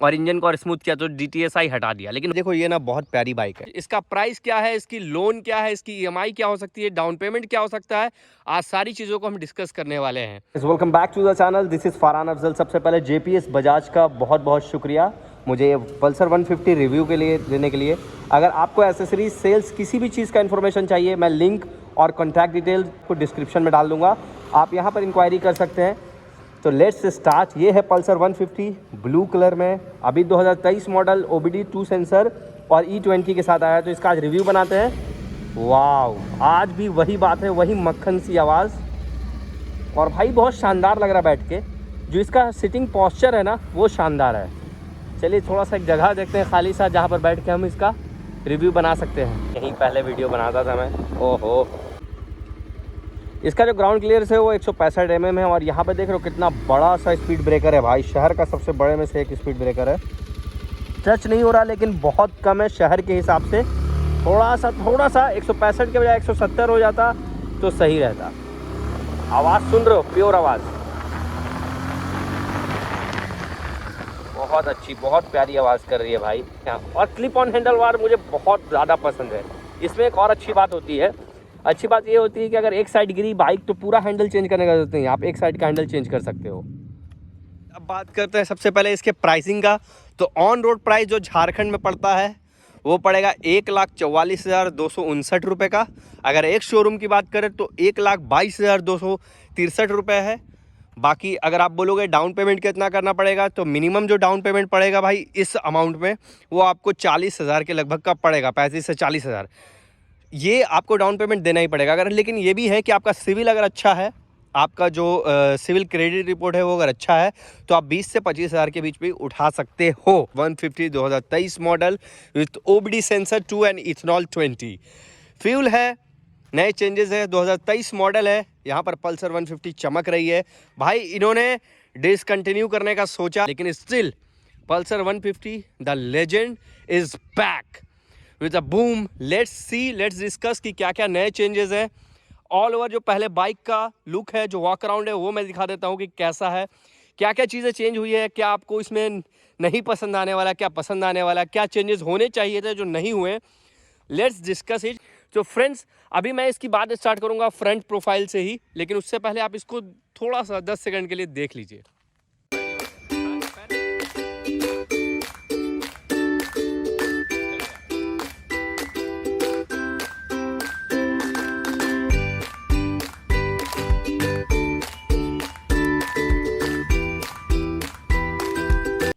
और इंजन को और स्मूथ किया तो DTSI हटा दिया। लेकिन देखो ये ना बहुत प्यारी बाइक है। इसका प्राइस क्या है, इसकी लोन क्या है, इसकी EMI क्या हो सकती है, डाउन पेमेंट क्या हो सकता है, आज सारी चीज़ों को हम डिस्कस करने वाले हैं। Welcome back to the channel, this is Farhan Afzal. सबसे पहले JPS बजाज का बहुत बहुत शुक्रिया मुझे पल्सर 150 रिव्यू के लिए देने के लिए। अगर आपको एसेसरीज सेल्स किसी भी चीज़ का इन्फॉर्मेशन चाहिए, मैं लिंक और कॉन्टैक्ट डिटेल को डिस्क्रिप्शन में डाल दूंगा, आप यहाँ पर इंक्वायरी कर सकते हैं। तो लेट्स स्टार्ट। ये है पल्सर 150 ब्लू कलर में, अभी 2023 मॉडल, OBD 2 सेंसर और E20 के साथ आया। तो इसका आज रिव्यू बनाते हैं। वाह, आज भी वही बात है, वही मक्खन सी आवाज़। और भाई बहुत शानदार लग रहा है बैठ के, जो इसका सिटिंग पॉस्चर है ना वो शानदार है। चलिए थोड़ा सा एक जगह देखते हैं खाली सा, जहाँ पर बैठ के हम इसका रिव्यू बना सकते हैं। यहीं पहले वीडियो बनाता था मैं। ओहो, इसका जो ग्राउंड क्लियरेंस है वो 165 mm है। और यहाँ पे देख रहे हो कितना बड़ा सा स्पीड ब्रेकर है भाई, शहर का सबसे बड़े में से एक स्पीड ब्रेकर है। टच नहीं हो रहा लेकिन बहुत कम है शहर के हिसाब से। थोड़ा सा 165 के बजाय 170 हो जाता तो सही रहता। आवाज़ सुन रहे हो, प्योर आवाज़, बहुत अच्छी, बहुत प्यारी आवाज़ कर रही है भाई। और क्लिप ऑन हैंडल बार मुझे बहुत ज़्यादा पसंद है। इसमें एक और अच्छी बात होती है, अच्छी बात ये होती है कि अगर एक साइड गिरी बाइक तो पूरा हैंडल चेंज करने का जरूरत नहीं है, आप एक साइड का हैंडल चेंज कर सकते हो। अब बात करते हैं सबसे पहले इसके प्राइसिंग का। तो ऑन रोड प्राइस जो झारखंड में पड़ता है वो पड़ेगा 1,44,259 रुपये का। अगर एक शोरूम की बात करें तो 1,22,263 रुपये है। बाकी अगर आप बोलोगे डाउन पेमेंट कितना करना पड़ेगा, तो मिनिमम जो डाउन पेमेंट पड़ेगा भाई इस अमाउंट में वो आपको 40,000 के लगभग का पड़ेगा, 35 से 40,000 ये आपको डाउन पेमेंट देना ही पड़ेगा। अगर लेकिन ये भी है कि आपका सिविल अगर अच्छा है, आपका जो सिविल क्रेडिट रिपोर्ट है वो अगर अच्छा है तो आप 20 से 25,000 के बीच में उठा सकते हो। 150 2023 model with OBD sensor 2 and ethanol 20 fuel है। नए चेंजेस है, 2023 मॉडल है। यहाँ पर पल्सर 150 चमक रही है भाई। इन्होंने डिसकंटिन्यू करने का सोचा लेकिन still Pulsar 150 the legend is back with a boom. Let's see, let's discuss कि क्या क्या नए चेंजेस हैं। ऑल ओवर जो पहले बाइक का लुक है, जो वॉक अराउंड है, वो मैं दिखा देता हूँ कि कैसा है, क्या क्या चीज़ें चेंज हुई है, क्या आपको इसमें नहीं पसंद आने वाला, क्या पसंद आने वाला, क्या चेंजेस होने चाहिए थे जो नहीं हुए। Let's discuss it. तो फ्रेंड्स, अभी मैं इसकी बात स्टार्ट करूँगा फ्रंट प्रोफाइल से ही, लेकिन उससे पहले आप इसको थोड़ा सा 10 सेकंड के लिए देख लीजिए।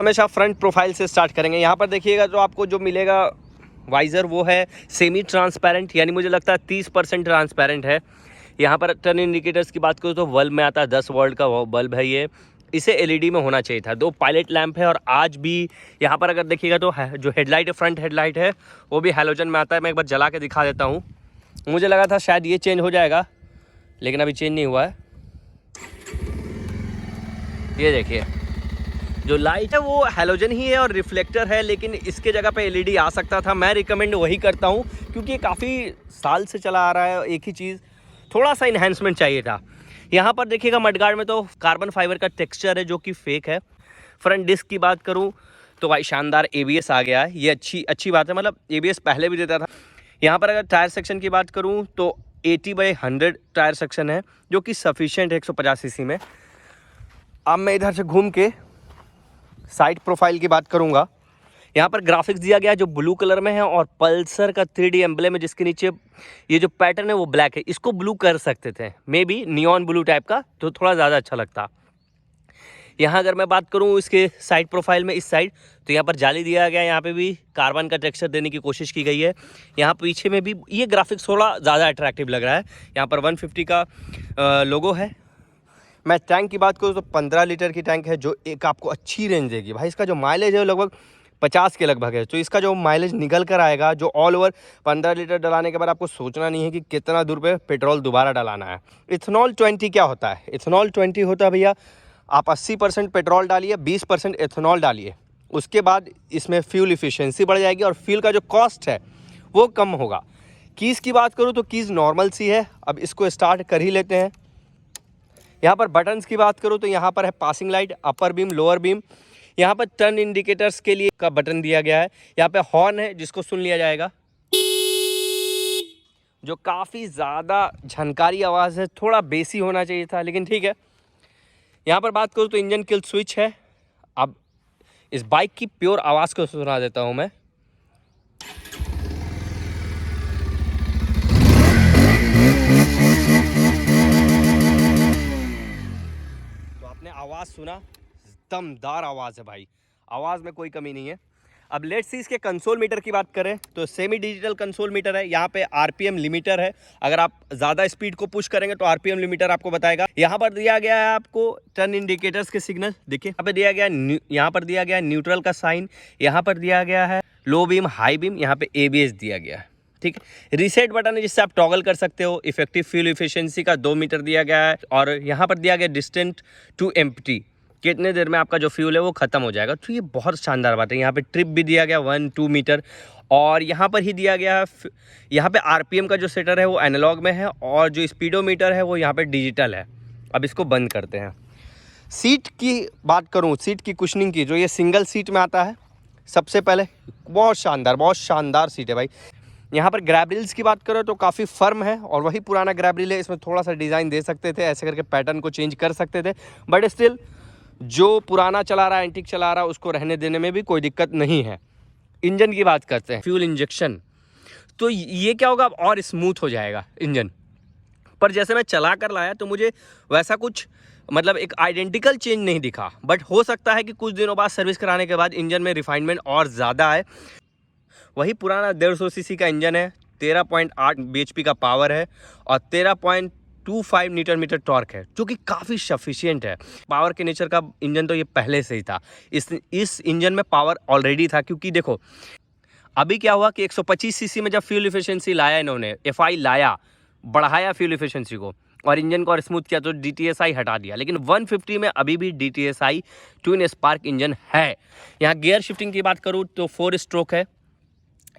हमेशा फ्रंट प्रोफाइल से स्टार्ट करेंगे। यहाँ पर देखिएगा जो आपको जो मिलेगा वाइज़र वो है सेमी ट्रांसपेरेंट, यानी मुझे लगता है 30% ट्रांसपेरेंट है। यहाँ पर टर्न इंडिकेटर्स की बात करूँ तो बल्ब में आता है, 10 वोल्ट का बल्ब है ये। इसे LED में होना चाहिए था। 2 पायलट लैंप है और आज भी यहाँ पर अगर देखिएगा तो जो हेडलाइट है, फ्रंट हेडलाइट है, वो भी हैलोजन में आता है। मैं एक बार जला के दिखा देता हूँ। मुझे लगा था शायद ये चेंज हो जाएगा लेकिन अभी चेंज नहीं हुआ है। ये देखिए जो लाइट है वो हैलोजन ही है और रिफ्लेक्टर है, लेकिन इसके जगह पे LED आ सकता था। मैं रिकमेंड वही करता हूँ क्योंकि ये काफ़ी साल से चला आ रहा है एक ही चीज़, थोड़ा सा इन्हेंसमेंट चाहिए था। यहाँ पर देखिएगा मडगार्ड में तो कार्बन फाइबर का टेक्सचर है जो कि फेक है। फ्रंट डिस्क की बात करूँ तो भाई शानदार ABS आ गया है, ये अच्छी बात है। मतलब ABS पहले भी देता था। यहाँ पर अगर टायर सेक्शन की बात करूँ तो 80/100 टायर सेक्शन है जो कि सफिशिएंट है 150 cc में। अब मैं इधर से घूम के साइड प्रोफाइल की बात करूंगा। यहाँ पर ग्राफिक्स दिया गया है जो ब्लू कलर में है और पल्सर का 3D एम्ब्लेम है जिसके नीचे ये जो पैटर्न है वो ब्लैक है। इसको ब्लू कर सकते थे, may be neon blue type का, तो थोड़ा ज़्यादा अच्छा लगता। यहाँ अगर मैं बात करूँ इसके साइड प्रोफाइल में, इस साइड तो यहाँ पर जाली दिया गया है, यहाँ पे भी कार्बन का टेक्सचर देने की कोशिश की गई है। यहाँ पीछे में भी ये ग्राफिक्स थोड़ा ज़्यादा अट्रैक्टिव लग रहा है। यहाँ पर 150 का लोगो है। मैं टैंक की बात करूँ तो 15 लीटर की टैंक है जो एक आपको अच्छी रेंज देगी भाई। इसका जो माइलेज है लगभग 50 के लगभग है। तो इसका जो माइलेज निकल कर आएगा, जो ऑल ओवर 15 लीटर डलाने के बाद आपको सोचना नहीं है कि कितना दूर पे पेट्रोल दोबारा डलाना है। इथेनॉल 20 क्या होता है? इथेनॉल 20 होता है भैया, आप 80% पेट्रोल डालिए, 20% इथेनॉल डालिए, उसके बाद इसमें फ्यूल इफिशियंसी बढ़ जाएगी और फ्यूल का जो कॉस्ट है वो कम होगा। कीज़ की बात करूँ तो कीज़ नॉर्मल सी है। अब इसको स्टार्ट कर ही लेते हैं। यहाँ पर बटन्स की बात करूँ तो यहाँ पर है पासिंग लाइट, अपर बीम, लोअर बीम। यहाँ पर टर्न इंडिकेटर्स के लिए का बटन दिया गया है। यहाँ पे हॉर्न है जिसको सुन लिया जाएगा, जो काफ़ी ज़्यादा झनकारी आवाज़ है, थोड़ा बेसी होना चाहिए था लेकिन ठीक है। यहाँ पर बात करूँ तो इंजन किल स्विच है। अब इस बाइक की प्योर आवाज़ को सुना देता हूँ मैं। तो आपने आवाज़ सुना, दमदार आवाज़ है भाई, आवाज़ में कोई कमी नहीं है। अब लेट्स सी इसके कंसोल मीटर की बात करें तो सेमी डिजिटल कंसोल मीटर है। यहाँ पे आरपीएम लिमिटर है, अगर आप ज़्यादा स्पीड को पुश करेंगे तो आरपीएम लिमिटर आपको बताएगा। यहाँ पर दिया गया है आपको टर्न इंडिकेटर्स के सिग्नल, देखिए यहाँ पे दिया गया है, यहाँ पर दिया गया है न्यूट्रल का साइन, यहाँ पर दिया गया है लो बीम हाई बीम, यहाँ पे एबीएस दिया गया है। ठीक है, रीसेट बटन है जिससे आप टॉगल कर सकते हो। इफेक्टिव फ्यूल इफिशिएंसी का 2 मीटर दिया गया है और यहाँ पर दिया गया डिस्टेंट टू एम्प्टी, कितने देर में आपका जो फ्यूल है वो ख़त्म हो जाएगा। तो ये बहुत शानदार बात है। यहाँ पे ट्रिप भी दिया गया 1-2 मीटर और यहाँ पर ही दिया गया है, यहाँ पे आरपीएम का जो सेटर है वो एनालॉग में है और जो स्पीडोमीटर है वो यहाँ पे डिजिटल है। अब इसको बंद करते हैं। सीट की बात करूँ, सीट की कुशनिंग की, जो ये सिंगल सीट में आता है, सबसे पहले बहुत शानदार सीट है भाई। यहाँ पर ग्रैब की बात करो तो काफ़ी फर्म है और वही पुराना ग्रैब है, इसमें थोड़ा सा डिज़ाइन दे सकते थे, ऐसे करके पैटर्न को चेंज कर सकते थे, बट स्टिल जो पुराना चला रहा है, एंटीक चला रहा है, उसको रहने देने में भी कोई दिक्कत नहीं है। इंजन की बात करते हैं, फ्यूल इंजेक्शन, तो ये क्या होगा, अब और स्मूथ हो जाएगा इंजन। पर जैसे मैं चला कर लाया तो मुझे वैसा कुछ मतलब एक आइडेंटिकल चेंज नहीं दिखा, बट हो सकता है कि कुछ दिनों बाद सर्विस कराने के बाद इंजन में रिफाइनमेंट और ज़्यादा आए। वही पुराना 150 सीसी का इंजन है, 13.8 bhp का पावर है और 13.25 न्यूटन मीटर टॉर्क है, जो कि काफ़ी सफिशिएंट है। पावर के नेचर का इंजन तो ये पहले से ही था, इस इंजन में पावर ऑलरेडी था। क्योंकि देखो अभी क्या हुआ कि 125 सीसी में जब फ्यूल इफिशिएंसी लाया इन्होंने, एफआई लाया, बढ़ाया फ्यूल इफिशिएंसी को और इंजन को और स्मूथ किया तो DTSI हटा दिया, लेकिन 150 में अभी भी DTSI ट्विन स्पार्क इंजन है। यहाँ गियर शिफ्टिंग की बात करूँ तो 4 स्ट्रोक है,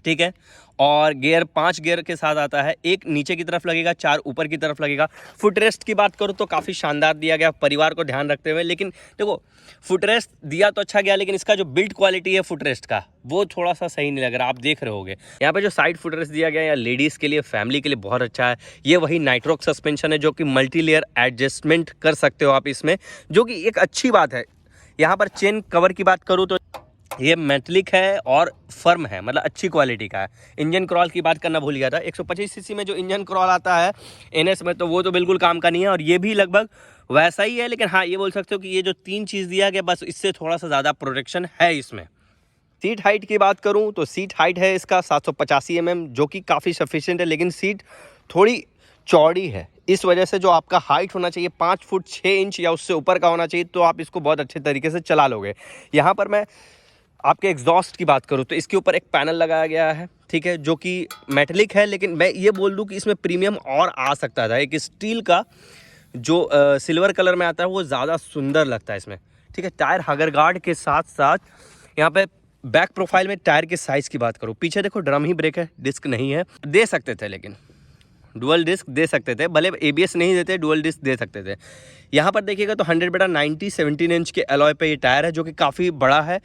ठीक है, और गियर 5 गियर के साथ आता है, एक नीचे की तरफ लगेगा, 4 ऊपर की तरफ लगेगा। फुट रेस्ट की बात करूँ तो काफ़ी शानदार दिया गया परिवार को ध्यान रखते हुए, लेकिन देखो फुट रेस्ट दिया तो अच्छा गया, लेकिन इसका जो बिल्ड क्वालिटी है फुट रेस्ट का वो थोड़ा सा सही नहीं लग रहा, आप देख रहे होगे। यहाँ पे जो साइड फुट रेस्ट दिया गया है लेडीज़ के लिए, फैमिली के लिए बहुत अच्छा है। ये वही नाइट्रोक सस्पेंशन है जो कि मल्टी लेयर एडजस्टमेंट कर सकते हो आप इसमें, जो कि एक अच्छी बात है। यहाँ पर चेन कवर की बात करूँ तो ये मेटलिक है और फर्म है, मतलब अच्छी क्वालिटी का है। इंजन क्रॉल की बात करना भूल गया था, 125 सीसी में जो इंजन क्रॉल आता है NS में, तो वो तो बिल्कुल काम का नहीं है और ये भी लगभग वैसा ही है। लेकिन हाँ, ये बोल सकते हो कि ये जो 3 चीज़ दिया गया बस इससे थोड़ा सा ज़्यादा प्रोटेक्शन है इसमें। सीट हाइट की बात करूँ तो सीट हाइट है इसका 785 mm, जो कि काफ़ी सफिशिएंट है, लेकिन सीट थोड़ी चौड़ी है। इस वजह से जो आपका हाइट होना चाहिए 5 फुट 6 इंच या उससे ऊपर का होना चाहिए, तो आप इसको बहुत अच्छे तरीके से चला लोगे। यहाँ पर मैं आपके एग्जॉस्ट की बात करूँ तो इसके ऊपर एक पैनल लगाया गया है, ठीक है, जो कि मेटलिक है, लेकिन मैं ये बोल दूँ कि इसमें प्रीमियम और आ सकता था। एक स्टील का जो सिल्वर कलर में आता है वो ज़्यादा सुंदर लगता है इसमें, ठीक है। टायर हगर गार्ड के साथ साथ यहाँ पे बैक प्रोफाइल में टायर के साइज़ की बात करूँ, पीछे देखो ड्रम ही ब्रेक है, डिस्क नहीं है। दे सकते थे, लेकिन डुअल डिस्क दे सकते थे, भले ABS नहीं देते, डुअल डिस्क दे सकते थे। यहाँ पर देखिएगा तो 100/90 17 इंच के अलॉय पे ये टायर है, जो कि काफ़ी बड़ा है,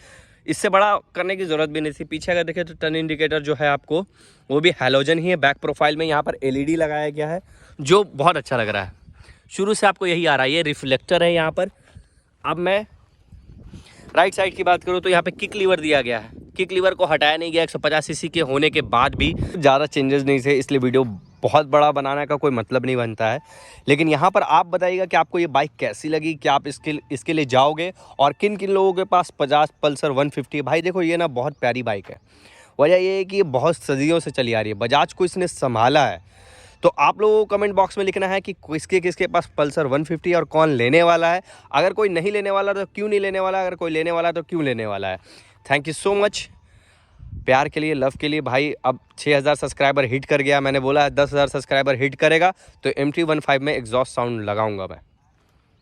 इससे बड़ा करने की ज़रूरत भी नहीं थी। पीछे अगर देखें तो टर्न इंडिकेटर जो है आपको वो भी हैलोजन ही है। बैक प्रोफाइल में यहाँ पर LED लगाया गया है, जो बहुत अच्छा लग रहा है। शुरू से आपको यही आ रहा है, ये रिफ्लेक्टर है यहाँ पर। अब मैं राइट साइड की बात करूँ तो यहाँ पे किक लीवर दिया गया है, किक लीवर को हटाया नहीं गया। 150 सीसी के होने के बाद भी ज़्यादा चेंजेस नहीं थे, इसलिए वीडियो बहुत बड़ा बनाने का कोई मतलब नहीं बनता है। लेकिन यहाँ पर आप बताइएगा कि आपको ये बाइक कैसी लगी, क्या आप इसके लिए जाओगे और किन किन लोगों के पास 50 पल्सर 150। भाई देखो ये ना बहुत प्यारी बाइक है, वजह ये है कि ये बहुत सदियों से चली आ रही है, बजाज को इसने संभाला है। तो आप लोगों को कमेंट बॉक्स में लिखना है कि किसके पास पल्सर 150 और कौन लेने वाला है। अगर कोई नहीं लेने वाला तो क्यों नहीं लेने वाला, अगर कोई लेने वाला तो क्यों लेने वाला है। थैंक यू सो मच प्यार के लिए, लव के लिए। भाई अब 6000 सब्सक्राइबर हिट कर गया, मैंने बोला है 10,000 सब्सक्राइबर हिट करेगा तो MT-15 में एग्जॉस्ट साउंड लगाऊंगा मैं।